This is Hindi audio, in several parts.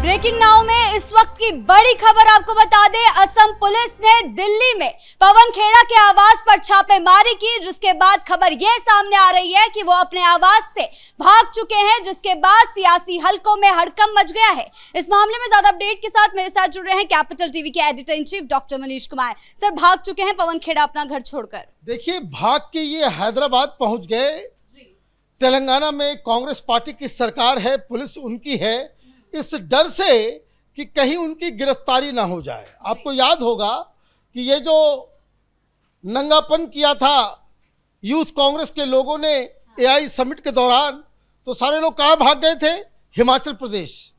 ब्रेकिंग नाउ में इस वक्त की बड़ी खबर आपको बता दें, असम पुलिस ने दिल्ली में पवन खेड़ा के आवास पर छापेमारी की, जिसके बाद खबर यह सामने आ रही है कि वो अपने आवास से भाग चुके हैं, जिसके बाद सियासी हलकों में हड़कंप मच गया है। इस मामले में ज्यादा अपडेट के साथ मेरे साथ जुड़ रहे हैं कैपिटल टीवी के editor in chief doctor Manish Kumar. Sir, भाग चुके हैं पवन खेड़ा अपना घर छोड़कर? देखिए, भाग के ये हैदराबाद पहुंच गए। तेलंगाना में कांग्रेस पार्टी की सरकार है, पुलिस उनकी है, इस डर से कि कहीं उनकी गिरफ्तारी ना हो जाए। आपको याद होगा कि ये जो नंगापन किया था यूथ कांग्रेस के लोगों ने एआई समिट के दौरान, तो सारे लोग कहाँ भाग गए थे? हिमाचल प्रदेश,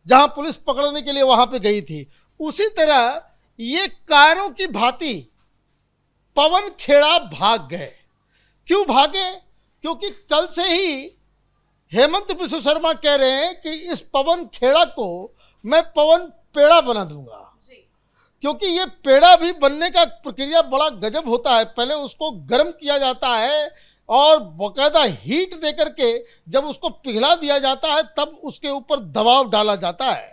जहां पुलिस पकड़ने के लिए वहां पे गई थी। उसी तरह ये कायरों की भांति पवन खेड़ा भाग गए। क्यों भागे? क्योंकि कल से ही हेमंत बिस्व शर्मा कह रहे हैं कि इस पवन खेड़ा को मैं पवन पेड़ा बना दूंगा। क्योंकि ये पेड़ा भी बनने का प्रक्रिया बड़ा गजब होता है। पहले उसको गर्म किया जाता है और बाकायदा हीट दे करके जब उसको पिघला दिया जाता है तब उसके ऊपर दबाव डाला जाता है,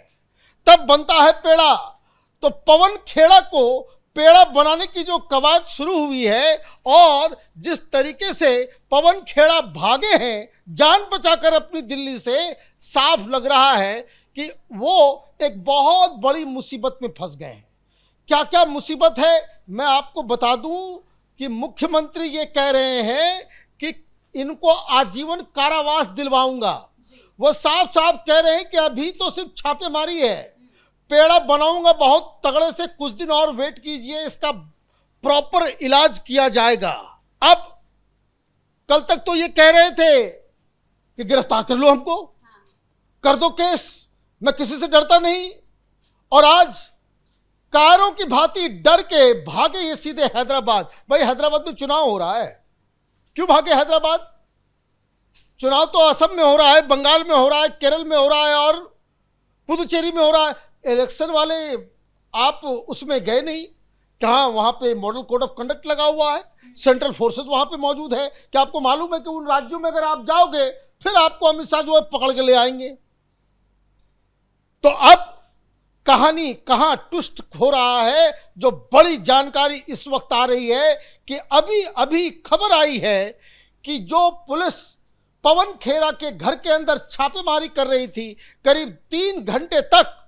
तब बनता है पेड़ा। तो पवन खेड़ा को पेड़ा बनाने की जो कवायद शुरू हुई है और जिस तरीके से पवन खेड़ा भागे हैं जान बचाकर अपनी दिल्ली से, साफ लग रहा है कि वो एक बहुत बड़ी मुसीबत में फंस गए हैं। क्या क्या मुसीबत है मैं आपको बता दूं कि मुख्यमंत्री ये कह रहे हैं कि इनको आजीवन कारावास दिलवाऊंगा। वो साफ साफ कह रहे हैं कि अभी तो सिर्फ छापेमारी है, पेड़ा बनाऊंगा बहुत तगड़े से, कुछ दिन और वेट कीजिए, इसका प्रॉपर इलाज किया जाएगा। अब कल तक तो ये कह रहे थे कि गिरफ्तार कर लो, हमको कर दो केस, मैं किसी से डरता नहीं। और आज कारों की भांति डर के भागे ये सीधे हैदराबाद। भाई, हैदराबाद में चुनाव हो रहा है, क्यों भागे हैदराबाद? चुनाव तो असम में हो रहा है, बंगाल में हो रहा है, केरल में हो रहा है और पुदुचेरी में हो रहा है। इलेक्शन वाले आप उसमें गए नहीं। कहाँ? वहाँ पे मॉडल कोड ऑफ कंडक्ट लगा हुआ है, सेंट्रल फोर्सेस वहाँ पे मौजूद है। क्या आपको मालूम है कि उन राज्यों में अगर आप जाओगे फिर आपको अमित शाह जो है पकड़ के ले आएंगे? तो अब कहानी कहाँ ट्विस्ट हो रहा है? जो बड़ी जानकारी इस वक्त आ रही है कि अभी अभी खबर आई है कि जो पुलिस पवन खेड़ा के घर के अंदर छापेमारी कर रही थी, करीब 3 घंटे तक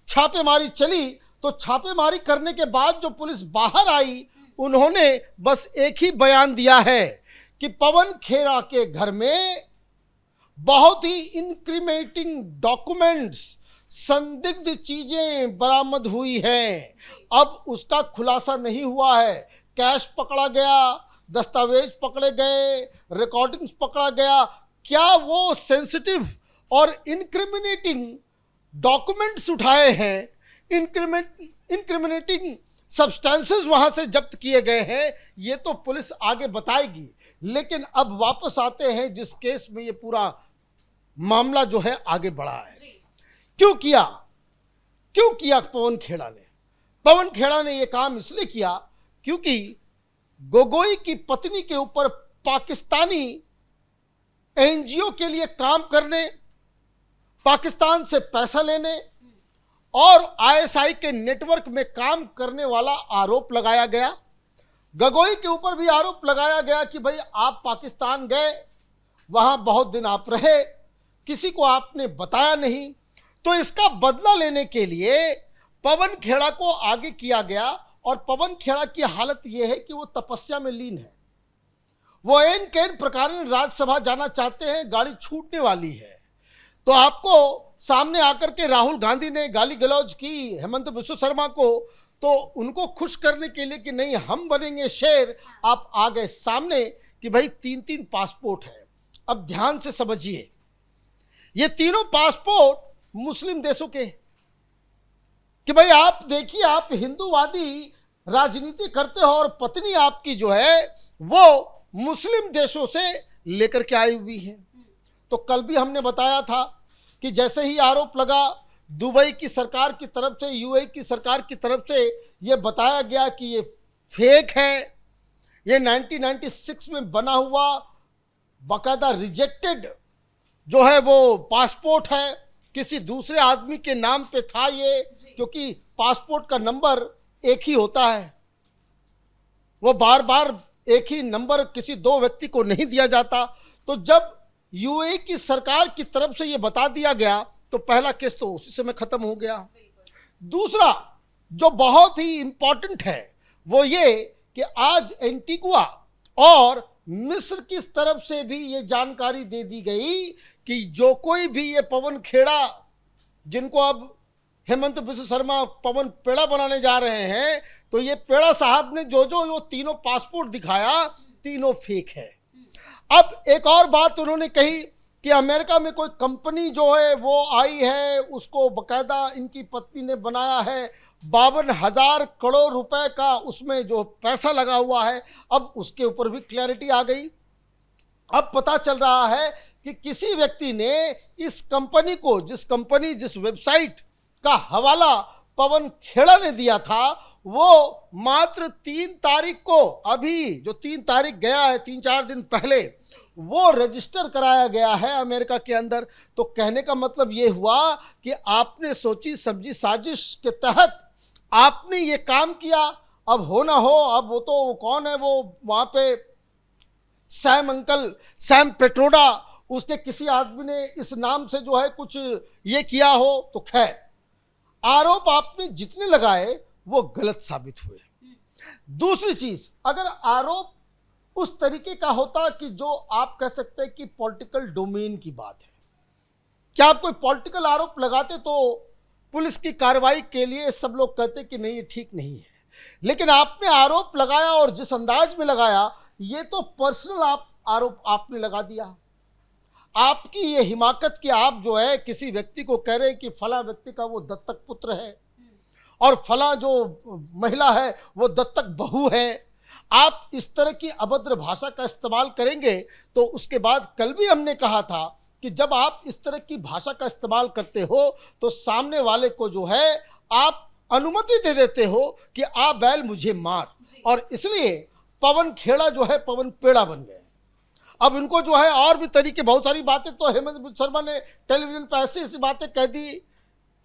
छापेमारी चली। तो छापेमारी करने के बाद जो पुलिस बाहर आई, उन्होंने बस एक ही बयान दिया है कि पवन खेड़ा के घर में बहुत ही इंक्रिमिनेटिंग डॉक्यूमेंट्स, संदिग्ध चीजें बरामद हुई हैं। अब उसका खुलासा नहीं हुआ है। कैश पकड़ा गया, दस्तावेज पकड़े गए, रिकॉर्डिंग्स पकड़ा गया। क्या वो सेंसिटिव और इंक्रिमिनेटिंग डॉक्यूमेंट्स उठाए हैं, इंक्रिमिनेटिंग सब्सटेंसेस वहां से जब्त किए गए हैं, ये तो पुलिस आगे बताएगी। लेकिन अब वापस आते हैं जिस केस में ये पूरा मामला जो है आगे बढ़ा है। क्यों किया पवन खेड़ा ने? पवन खेड़ा ने यह काम इसलिए किया क्योंकि गोगोई की पत्नी के ऊपर पाकिस्तानी एनजीओ के लिए काम करने, पाकिस्तान से पैसा लेने और आईएसआई के नेटवर्क में काम करने वाला आरोप लगाया गया। गोगोई के ऊपर भी आरोप लगाया गया कि भाई आप पाकिस्तान गए, वहां बहुत दिन आप रहे, किसी को आपने बताया नहीं। तो इसका बदला लेने के लिए पवन खेड़ा को आगे किया गया। और पवन खेड़ा की हालत यह है कि वो तपस्या में लीन है। वो एन कैन प्रकार राज्यसभा जाना चाहते हैं, गाड़ी छूटने वाली है। तो आपको सामने आकर के राहुल गांधी ने गाली गलौज की हेमंत बिस्व शर्मा को, तो उनको खुश करने के लिए कि नहीं हम बनेंगे शेर, आप आ गए सामने कि भाई 3-3 पासपोर्ट है। अब ध्यान से समझिए, ये तीनों पासपोर्ट मुस्लिम देशों के, कि भाई आप देखिए, आप हिंदूवादी राजनीति करते हो और पत्नी आपकी जो है वो मुस्लिम देशों से लेकर के आई हुई है। तो कल भी हमने बताया था कि जैसे ही आरोप लगा दुबई की सरकार की तरफ से, यूएई की सरकार की तरफ से ये बताया गया कि ये फेक है, ये 1996 में बना हुआ बाकायदा रिजेक्टेड जो है वो पासपोर्ट है, किसी दूसरे आदमी के नाम पे था ये, क्योंकि पासपोर्ट का नंबर एक ही होता है, वो बार बार एक ही नंबर किसी दो व्यक्ति को नहीं दिया जाता। तो जब यूएई की सरकार की तरफ से ये बता दिया गया तो पहला केस तो उसी समय खत्म हो गया। दूसरा जो बहुत ही इंपॉर्टेंट है वो ये कि आज एंटीगुआ और मिस्र की तरफ से भी ये जानकारी दे दी गई कि जो कोई भी ये पवन खेड़ा, जिनको अब हेमंत बिस्व शर्मा पवन पेड़ा बनाने जा रहे हैं, तो ये पेड़ा साहब ने जो जो वो तीनों पासपोर्ट दिखाया, तीनों फेक है। अब एक और बात उन्होंने कही कि अमेरिका में कोई कंपनी जो है वो आई है, उसको बकायदा इनकी पत्नी ने बनाया है, 52,000 करोड़ रुपए का उसमें जो पैसा लगा हुआ है। अब उसके ऊपर भी क्लैरिटी आ गई। अब पता चल रहा है कि किसी व्यक्ति ने इस कंपनी को, जिस वेबसाइट का हवाला पवन खेड़ा ने दिया था, वो मात्र 3 तारीख को, अभी जो 3 तारीख गया है, 3-4 दिन पहले वो रजिस्टर कराया गया है अमेरिका के अंदर। तो कहने का मतलब ये हुआ कि आपने सोची समझी साजिश के तहत आपने ये काम किया। अब हो ना हो, अब वो तो कौन है, वो वहाँ पे सैम पेट्रोडा, उसके किसी आदमी ने इस नाम से जो है कुछ ये किया हो, तो खैर आरोप आपने जितने लगाए वो गलत साबित हुए। दूसरी चीज, अगर आरोप उस तरीके का होता कि जो आप कह सकते हैं कि पॉलिटिकल डोमेन की बात है, क्या आप कोई पॉलिटिकल आरोप लगाते तो पुलिस की कार्रवाई के लिए सब लोग कहते कि नहीं ये ठीक नहीं है। लेकिन आपने आरोप लगाया और जिस अंदाज में लगाया, ये तो पर्सनल आरोप आपने लगा दिया। आपकी ये हिमाकत कि आप जो है किसी व्यक्ति को कह रहे हैं कि फला व्यक्ति का वो दत्तक पुत्र है और फला जो महिला है वो दत्तक बहू है। आप इस तरह की अभद्र भाषा का इस्तेमाल करेंगे तो उसके बाद कल भी हमने कहा था कि जब आप इस तरह की भाषा का इस्तेमाल करते हो तो सामने वाले को जो है आप अनुमति दे देते हो कि आ बैल मुझे मार, और इसलिए पवन खेड़ा जो है पवन पेड़ा बन गए। अब इनको जो है और भी तरीके, बहुत सारी बातें तो हेमंत बिस्व शर्मा ने टेलीविजन पर ऐसी ऐसी बातें कह दी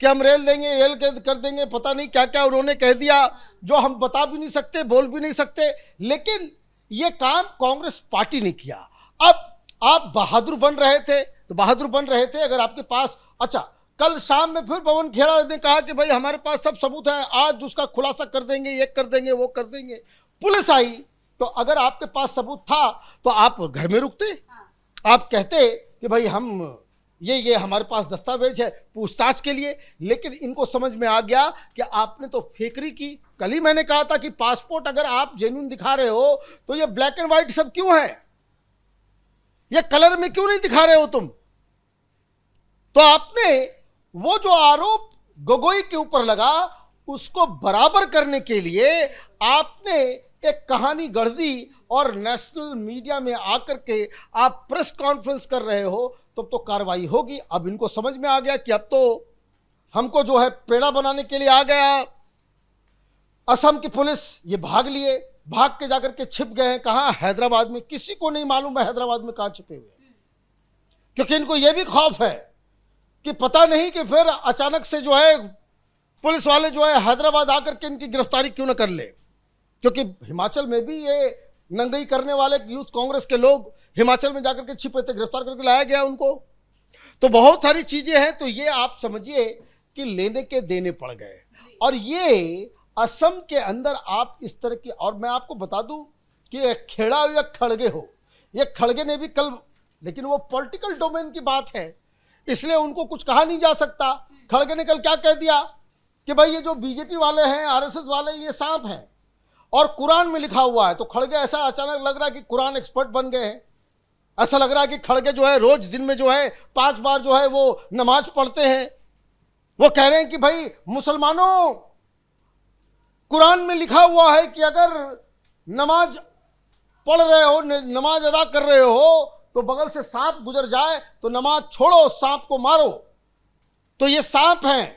कि हम रेल देंगे, रेल कर देंगे, पता नहीं क्या क्या उन्होंने कह दिया जो हम बता भी नहीं सकते, बोल भी नहीं सकते। लेकिन ये काम कांग्रेस पार्टी ने किया। अब आप बहादुर बन रहे थे तो बहादुर बन रहे थे अगर आपके पास, अच्छा कल शाम में फिर पवन खेड़ा ने कहा कि भाई हमारे पास सब सबूत है, आज उसका खुलासा कर देंगे, ये कर देंगे, वो कर देंगे। पुलिस आई तो अगर आपके पास सबूत था तो आप घर में रुकते, आप कहते कि भाई हम ये हमारे पास दस्तावेज है पूछताछ के लिए। लेकिन इनको समझ में आ गया कि आपने तो फेकरी की। कल ही मैंने कहा था कि पासपोर्ट अगर आप जेन्युइन दिखा रहे हो तो ये ब्लैक एंड व्हाइट सब क्यों है, ये कलर में क्यों नहीं दिखा रहे हो तुम। तो आपने वो जो आरोप गोगोई के ऊपर लगा उसको बराबर करने के लिए आपने एक कहानी गढ़ दी और नेशनल मीडिया में आकर के आप प्रेस कॉन्फ्रेंस कर रहे हो, तब तो कार्रवाई होगी। अब इनको समझ में आ गया कि अब तो हमको जो है पेड़ा बनाने के लिए आ गया। असम की पुलिस ये भाग लिए, भाग के जाकर के छिप गए हैं कहाँ, हैदराबाद में। किसी को नहीं मालूम है हैदराबाद में कहाँ छिपे हुए, क्योंकि इनको ये भी खौफ है कि पता नहीं कि फिर अचानक से जो है पुलिस वाले जो है हैदराबाद आकर के इनकी गिरफ्तारी क्यों न कर ले। क्योंकि हिमाचल में भी ये नंगई करने वाले यूथ कांग्रेस के लोग हिमाचल में जाकर के छिपे थे, गिरफ्तार करके लाया गया उनको। तो बहुत सारी चीजें हैं। तो ये आप समझिए कि लेने के देने पड़ गए। और ये असम के अंदर आप इस तरह की, और मैं आपको बता दूं कि एक खेड़ा हो या खड़गे हो, ये खड़गे ने भी कल, लेकिन वो पॉलिटिकल डोमेन की बात है इसलिए उनको कुछ कहा नहीं जा सकता। खड़गे ने कल क्या कह दिया कि भाई ये जो बीजेपी वाले हैं, आरएसएस वाले, ये सांप हैं और कुरान में लिखा हुआ है। तो खड़गे ऐसा अचानक लग रहा है कि कुरान एक्सपर्ट बन गए हैं। ऐसा लग रहा है कि खड़गे जो है रोज दिन में जो है 5 बार जो है वो नमाज पढ़ते हैं। वो कह रहे हैं कि भाई मुसलमानों, कुरान में लिखा हुआ है कि अगर नमाज पढ़ रहे हो, नमाज अदा कर रहे हो, तो बगल से सांप गुजर जाए तो नमाज छोड़ो, सांप को मारो। तो ये सांप हैं।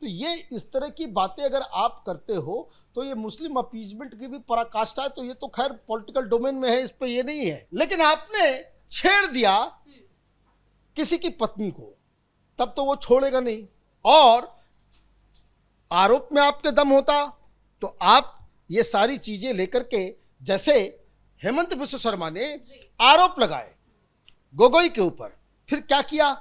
तो ये इस तरह की बातें अगर आप करते हो तो ये मुस्लिम अपीजमेंट की भी पराकाष्ठा है। तो ये तो खैर पॉलिटिकल डोमेन में है, इस पे ये नहीं है। लेकिन आपने छेड़ दिया किसी की पत्नी को, तब तो वो छोड़ेगा नहीं। और आरोप में आपके दम होता तो आप ये सारी चीजें लेकर के, जैसे हेमंत बिश्व शर्मा ने आरोप लगाए गोगोई के ऊपर, फिर क्या किया,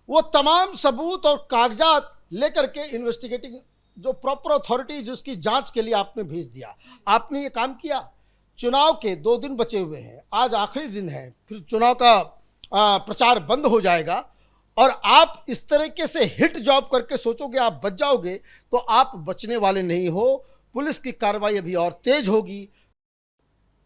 वो तमाम सबूत और कागजात लेकर के इन्वेस्टिगेटिंग जो प्रॉपर अथॉरिटी जिसकी जांच के लिए आपने भेज दिया। आपने ये काम किया। चुनाव के 2 दिन बचे हुए हैं, आज आखिरी दिन है, फिर चुनाव का प्रचार बंद हो जाएगा और आप इस तरीके से हिट जॉब करके सोचोगे आप बच जाओगे, तो आप बचने वाले नहीं हो। पुलिस की कार्रवाई अभी और तेज होगी।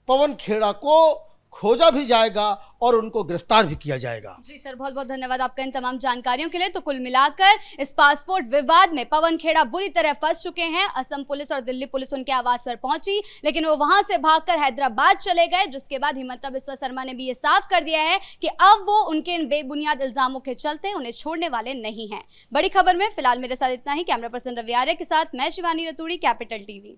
पवन खेड़ा को खोजा भी जाएगा और उनको गिरफ्तार भी किया जाएगा। जी सर, बहुत बहुत धन्यवाद आपका इन तमाम जानकारियों के लिए। तो कुल मिलाकर इस पासपोर्ट विवाद में पवन खेड़ा बुरी तरह फंस चुके हैं। असम पुलिस और दिल्ली पुलिस उनके आवास पर पहुंची, लेकिन वो वहां से भागकर हैदराबाद चले गए, जिसके बाद हिमंता बिस्वा शर्मा ने भी ये साफ कर दिया है कि अब वो उनके इन बेबुनियाद इल्जामों के चलते उन्हें छोड़ने वाले नहीं हैं। बड़ी खबर में फिलहाल मेरे साथ इतना ही। कैमरा पर्सन रवि आर्य के साथ मैं शिवानी रतूड़ी, कैपिटल टीवी।